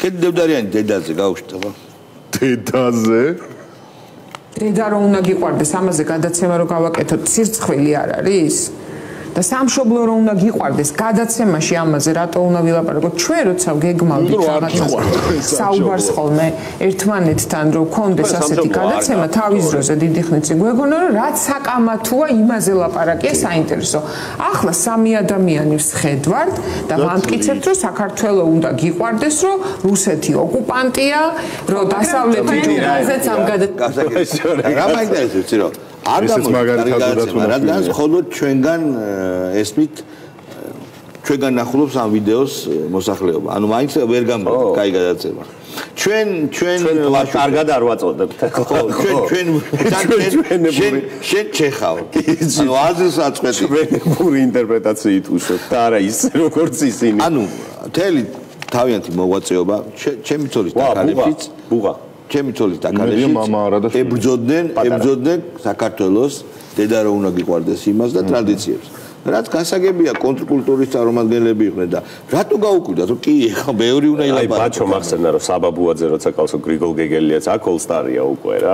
კეთდებდარიანი დედაზე გაუშვება. დედაზე? დედა რომ უნდა გიყვარდეს, ამაზე გადაცემა რო გავაკეთოთ, სირცხვილი არ არის? და სამშობლო რომ უნდა გიყვარდეს, გადაცემაში ამაზე რატო უნდა ვილაპარაკოთ? ჩვენ როცა გეგმავდით რაღაცას საუბარს ხოლმე ერთმანეთთან რომ გქონდეს ასეთი გადაცემა, თავის დროზე დიდი ხნით გვეგონა რომ რაც საკამათოა იმაზე ლაპარაკია საინტერესო. ახლა სამი ადამიანი ვსხედვართ და ვამტკიცებთ რომ საქართველოს უნდა გიყვარდეს, რომ რუსეთი ოკუპანტია, რომ დასავლეთი რაზეც ამ გადაცემა რა მაინტერესებს რომ არ გამოდიოდა, რადგან მხოლოდ ჩვენგან ესმით ჩვენგან ნახულობს ამ ვიდეოს მოსახლეობა. ანუ მაინც ვერ გამოვიდა კაი გადაცემა. ჩვენ კარგად არ ვაწოდებთ. ხო, ჩვენ ჩეხავ. ანუ აზრს აწყვეტი. ჩვენებური ინტერპრეტაციით უშვებთ და არა ის როგორც ისინი. ანუ მთელი თავიანთი მოღვაწეობა ჩემი ცოლის დაკარებშიც ბუღა ჩემი ცოლის დაკარებშიც ებრძოდნენ საქართველოს დედა რო უნდა გიყვარდეს იმას და ტრადიციებს. რაც გასაგებია კონტრკულტურის წარმომადგენლები იყვნენ და რატო გაუკვირდათ რომ კი ეხა ბევრი უნდა ილაპარაკოს. აი ბაჩო მახსენდა რომ საბა ბუაძე როცა ყავს გრიგოლ გეგელიაც აქ ოლსტარია უკვე რა.